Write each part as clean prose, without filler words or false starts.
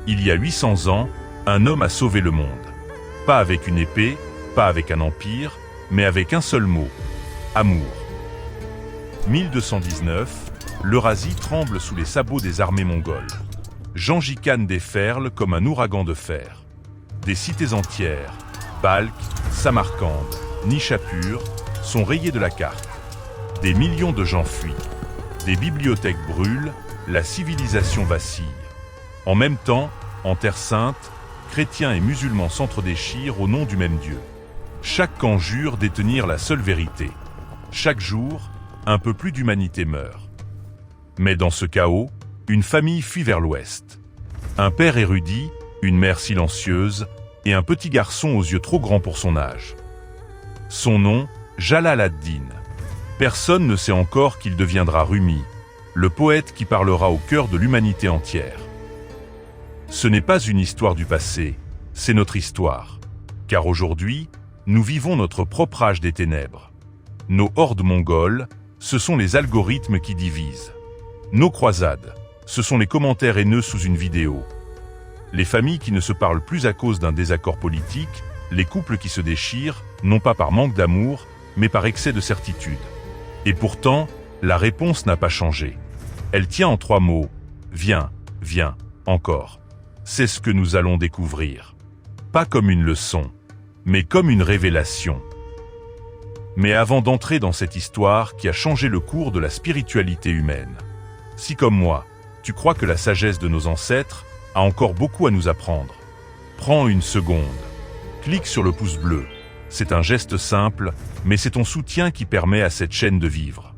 Il y a 800 ans, un homme a sauvé le monde. Pas avec une épée, pas avec un empire, mais avec un seul mot, amour. 1219, l'Eurasie tremble sous les sabots des armées mongoles. Gengis Khan déferle comme un ouragan de fer. Des cités entières, Balkh, Samarcande, Nishapur, sont rayées de la carte. Des millions de gens fuient. Des bibliothèques brûlent, la civilisation vacille. En même temps, en Terre Sainte, chrétiens et musulmans s'entre-déchirent au nom du même Dieu. Chaque camp jure détenir la seule vérité. Chaque jour, un peu plus d'humanité meurt. Mais dans ce chaos, une famille fuit vers l'ouest. Un père érudit, une mère silencieuse et un petit garçon aux yeux trop grands pour son âge. Son nom, Jalal ad-Din. Personne ne sait encore qu'il deviendra Rumi, le poète qui parlera au cœur de l'humanité entière. Ce n'est pas une histoire du passé, c'est notre histoire. Car aujourd'hui, nous vivons notre propre âge des ténèbres. Nos hordes mongoles, ce sont les algorithmes qui divisent. Nos croisades, ce sont les commentaires haineux sous une vidéo. Les familles qui ne se parlent plus à cause d'un désaccord politique, les couples qui se déchirent, non pas par manque d'amour, mais par excès de certitude. Et pourtant, la réponse n'a pas changé. Elle tient en 3 mots. Viens, viens, encore. C'est ce que nous allons découvrir. Pas comme une leçon, mais comme une révélation. Mais avant d'entrer dans cette histoire qui a changé le cours de la spiritualité humaine, si comme moi, tu crois que la sagesse de nos ancêtres a encore beaucoup à nous apprendre, prends une seconde. Clique sur le pouce bleu. C'est un geste simple, mais c'est ton soutien qui permet à cette chaîne de vivre.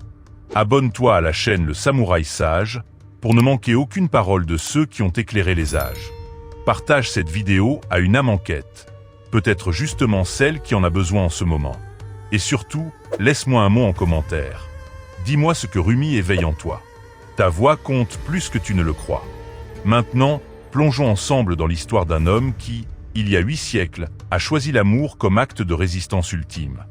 Abonne-toi à la chaîne Le Samouraï Sage pour ne manquer aucune parole de ceux qui ont éclairé les âges. Partage cette vidéo à une âme en quête, peut-être justement celle qui en a besoin en ce moment. Et surtout, laisse-moi un mot en commentaire. Dis-moi ce que Rumi éveille en toi. Ta voix compte plus que tu ne le crois. Maintenant, plongeons ensemble dans l'histoire d'un homme qui, il y a 8 siècles, a choisi l'amour comme acte de résistance ultime.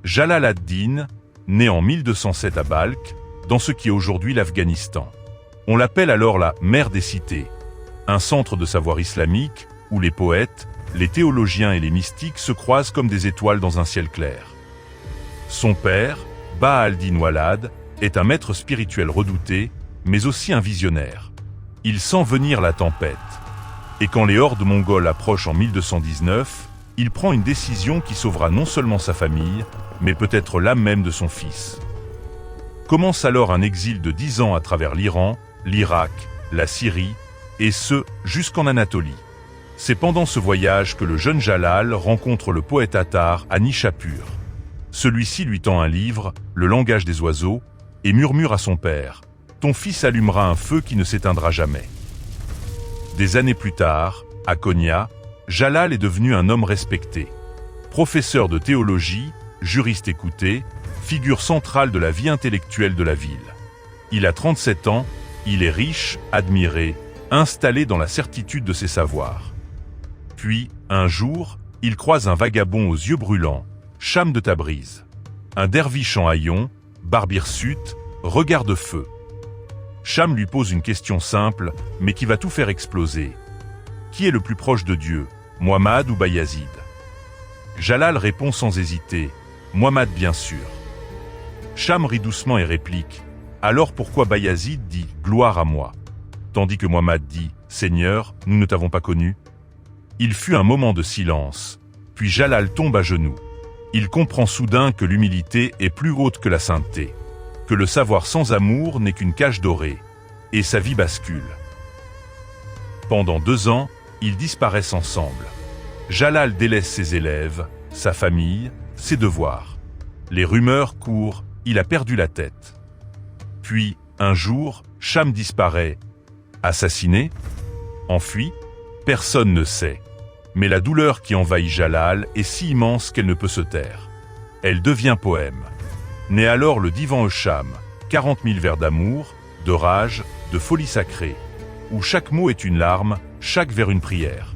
Jalal ad-Din, né en 1207 à Balkh, dans ce qui est aujourd'hui l'Afghanistan. On l'appelle alors la mère des cités, un centre de savoir islamique où les poètes, les théologiens et les mystiques se croisent comme des étoiles dans un ciel clair. Son père, Baha al-Din Walad, est un maître spirituel redouté, mais aussi un visionnaire. Il sent venir la tempête. Et quand les hordes mongoles approchent en 1219, il prend une décision qui sauvera non seulement sa famille, mais peut-être l'âme même de son fils. Commence alors un exil de 10 ans à travers l'Iran, l'Irak, la Syrie, et ce, jusqu'en Anatolie. C'est pendant ce voyage que le jeune Jalal rencontre le poète tatar à Nishapur. Celui-ci lui tend un livre, Le langage des oiseaux, et murmure à son père, « Ton fils allumera un feu qui ne s'éteindra jamais ». Des années plus tard, à Konya, Jalal est devenu un homme respecté. Professeur de théologie, juriste écouté, figure centrale de la vie intellectuelle de la ville. Il a 37 ans, il est riche, admiré, installé dans la certitude de ses savoirs. Puis, un jour, il croise un vagabond aux yeux brûlants, Cham de Tabriz. Un derviche en haillons, barbe hirsute, regard de feu. Cham lui pose une question simple, mais qui va tout faire exploser. Qui est le plus proche de Dieu, Muhammad ou Bayazid? Jalal répond sans hésiter, Muhammad bien sûr. Cham rit doucement et réplique, alors pourquoi Bayazid dit « Gloire à moi » tandis que Muhammad dit « Seigneur, nous ne t'avons pas connu ». Il fut un moment de silence, puis Jalal tombe à genoux. Il comprend soudain que l'humilité est plus haute que la sainteté, que le savoir sans amour n'est qu'une cage dorée, et sa vie bascule. Pendant 2 ans, ils disparaissent ensemble. Jalal délaisse ses élèves, sa famille, ses devoirs. Les rumeurs courent, il a perdu la tête. Puis, un jour, Cham disparaît. Assassiné? Enfui? Personne ne sait. Mais la douleur qui envahit Jalal est si immense qu'elle ne peut se taire. Elle devient poème. Naît alors le divan Cham, 40 000 vers d'amour, de rage, de folie sacrée, où chaque mot est une larme, chaque vers une prière.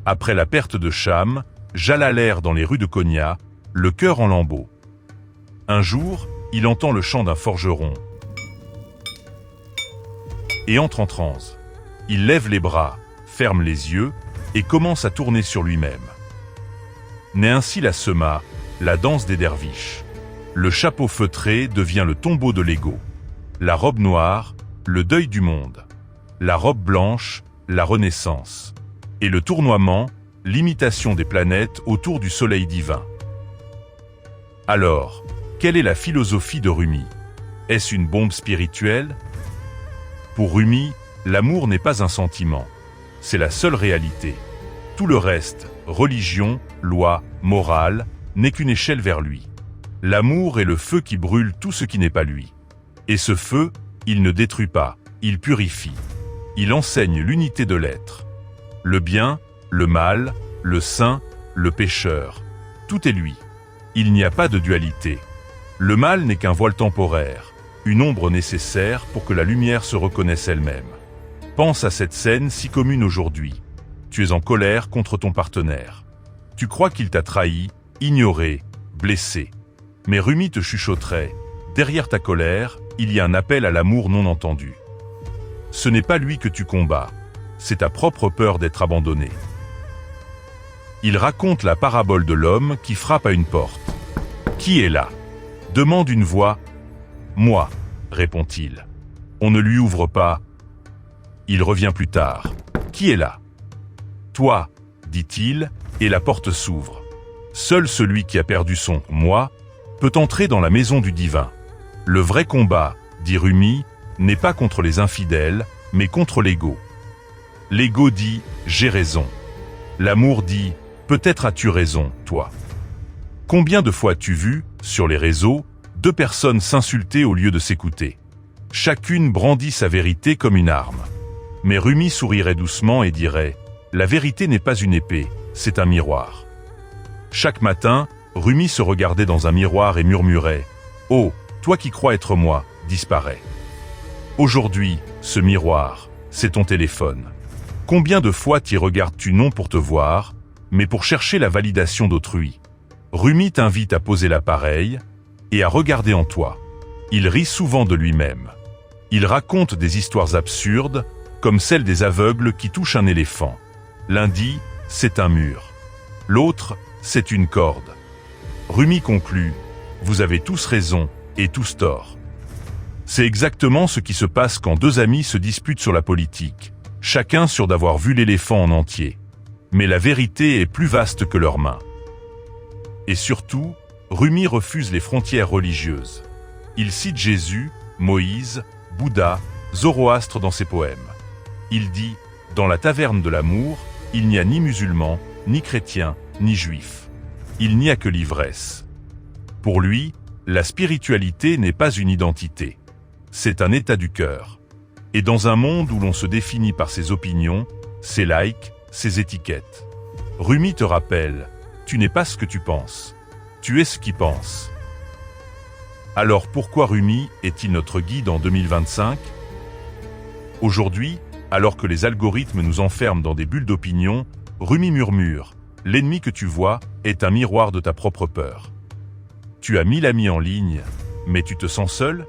Après la perte de Cham, Jalal erre dans les rues de Konya, le cœur en lambeaux. Un jour, il entend le chant d'un forgeron et entre en transe. Il lève les bras, ferme les yeux et commence à tourner sur lui-même. Naît ainsi la sema, la danse des derviches. Le chapeau feutré devient le tombeau de l'ego. La robe noire, le deuil du monde. La robe blanche, la renaissance. Et le tournoiement, l'imitation des planètes autour du soleil divin. Alors, quelle est la philosophie de Rumi? Est-ce une bombe spirituelle? Pour Rumi, l'amour n'est pas un sentiment. C'est la seule réalité. Tout le reste, religion, loi, morale, n'est qu'une échelle vers lui. L'amour est le feu qui brûle tout ce qui n'est pas lui. Et ce feu, il ne détruit pas, il purifie. Il enseigne l'unité de l'être. Le bien, le mal, le saint, le pécheur, tout est lui. Il n'y a pas de dualité. Le mal n'est qu'un voile temporaire, une ombre nécessaire pour que la lumière se reconnaisse elle-même. Pense à cette scène si commune aujourd'hui. Tu es en colère contre ton partenaire. Tu crois qu'il t'a trahi, ignoré, blessé. Mais Rumi te chuchoterait, derrière ta colère, il y a un appel à l'amour non entendu. Ce n'est pas lui que tu combats, c'est ta propre peur d'être abandonné. Il raconte la parabole de l'homme qui frappe à une porte. Qui est là? Demande une voix. Moi, répond-il. On ne lui ouvre pas. Il revient plus tard. Qui est là? Toi, dit-il, et la porte s'ouvre. Seul celui qui a perdu son « moi » peut entrer dans la maison du divin. Le vrai combat, dit Rumi, n'est pas contre les infidèles, mais contre l'ego. L'ego dit « j'ai raison ». L'amour dit « peut-être as-tu raison, toi ». Combien de fois as-tu vu, sur les réseaux, deux personnes s'insulter au lieu de s'écouter? Chacune brandit sa vérité comme une arme. Mais Rumi sourirait doucement et dirait « la vérité n'est pas une épée, c'est un miroir ». Chaque matin, Rumi se regardait dans un miroir et murmurait « Oh, toi qui crois être moi, disparais ». Aujourd'hui, ce miroir, c'est ton téléphone. Combien de fois t'y regardes-tu non pour te voir, mais pour chercher la validation d'autrui? Rumi t'invite à poser l'appareil et à regarder en toi. Il rit souvent de lui-même. Il raconte des histoires absurdes, comme celle des aveugles qui touchent un éléphant. L'un dit « c'est un mur ». L'autre « c'est une corde ». Rumi conclut « vous avez tous raison et tous tort ». C'est exactement ce qui se passe quand deux amis se disputent sur la politique, chacun sûr d'avoir vu l'éléphant en entier. Mais la vérité est plus vaste que leurs mains. Et surtout, Rumi refuse les frontières religieuses. Il cite Jésus, Moïse, Bouddha, Zoroastre dans ses poèmes. Il dit « Dans la taverne de l'amour, il n'y a ni musulmans, ni chrétiens, ni juifs. Il n'y a que l'ivresse. » Pour lui, la spiritualité n'est pas une identité. C'est un état du cœur. Et dans un monde où l'on se définit par ses opinions, ses likes, ses étiquettes, Rumi te rappelle « Tu n'es pas ce que tu penses. Tu es ce qui pense. » Alors pourquoi Rumi est-il notre guide en 2025? Aujourd'hui, alors que les algorithmes nous enferment dans des bulles d'opinion, Rumi murmure « L'ennemi que tu vois est un miroir de ta propre peur. » Tu as 1000 amis en ligne, mais tu te sens seul?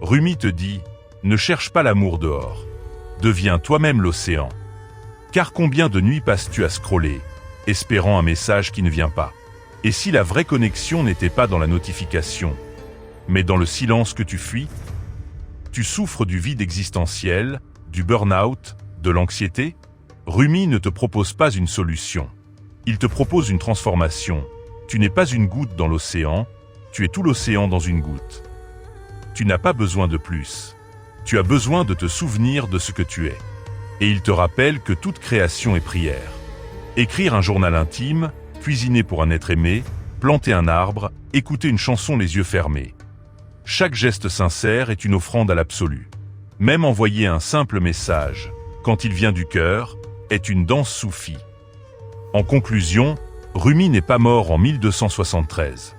Rumi te dit « Ne cherche pas l'amour dehors. Deviens toi-même l'océan. » Car combien de nuits passes-tu à scroller, espérant un message qui ne vient pas? Et si la vraie connexion n'était pas dans la notification, mais dans le silence que tu fuis? Tu souffres du vide existentiel, du burn-out, de l'anxiété? Rumi ne te propose pas une solution. Il te propose une transformation. Tu n'es pas une goutte dans l'océan, tu es tout l'océan dans une goutte. Tu n'as pas besoin de plus. Tu as besoin de te souvenir de ce que tu es. Et il te rappelle que toute création est prière. Écrire un journal intime, cuisiner pour un être aimé, planter un arbre, écouter une chanson les yeux fermés. Chaque geste sincère est une offrande à l'absolu. Même envoyer un simple message, quand il vient du cœur, est une danse soufie. En conclusion, Rumi n'est pas mort en 1273.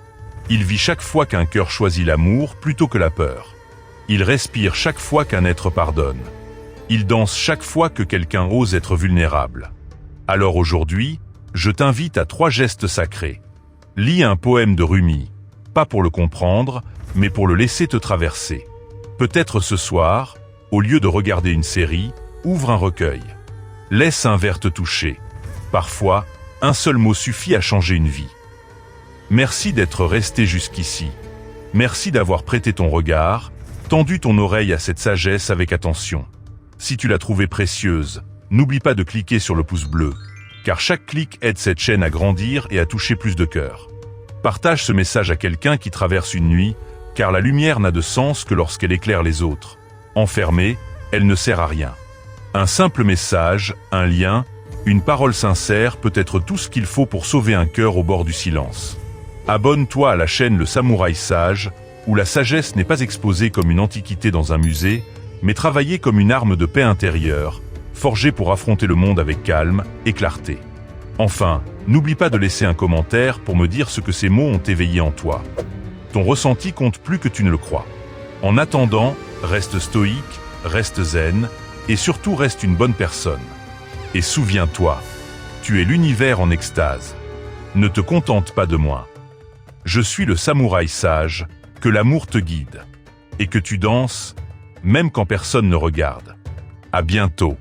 Il vit chaque fois qu'un cœur choisit l'amour plutôt que la peur. Il respire chaque fois qu'un être pardonne. Il danse chaque fois que quelqu'un ose être vulnérable. Alors aujourd'hui, je t'invite à 3 gestes sacrés. Lis un poème de Rumi, pas pour le comprendre, mais pour le laisser te traverser. Peut-être ce soir, au lieu de regarder une série, Ouvre un recueil. Laisse un vers te toucher. Parfois, un seul mot suffit à changer une vie. Merci d'être resté jusqu'ici. Merci d'avoir prêté ton regard, tendu ton oreille à cette sagesse avec attention. Si tu l'as trouvée précieuse, n'oublie pas de cliquer sur le pouce bleu, car chaque clic aide cette chaîne à grandir et à toucher plus de cœurs. Partage ce message à quelqu'un qui traverse une nuit, car la lumière n'a de sens que lorsqu'elle éclaire les autres. Enfermée, elle ne sert à rien. Un simple message, un lien, une parole sincère peut être tout ce qu'il faut pour sauver un cœur au bord du silence. Abonne-toi à la chaîne Le Samouraï Sage, où la sagesse n'est pas exposée comme une antiquité dans un musée, mais travaillée comme une arme de paix intérieure, forgée pour affronter le monde avec calme et clarté. Enfin, n'oublie pas de laisser un commentaire pour me dire ce que ces mots ont éveillé en toi. Ton ressenti compte plus que tu ne le crois. En attendant, reste stoïque, reste zen, et surtout reste une bonne personne. Et souviens-toi, tu es l'univers en extase. Ne te contente pas de moi. Je suis le samouraï sage, que l'amour te guide. Et que tu danses, même quand personne ne regarde. À bientôt.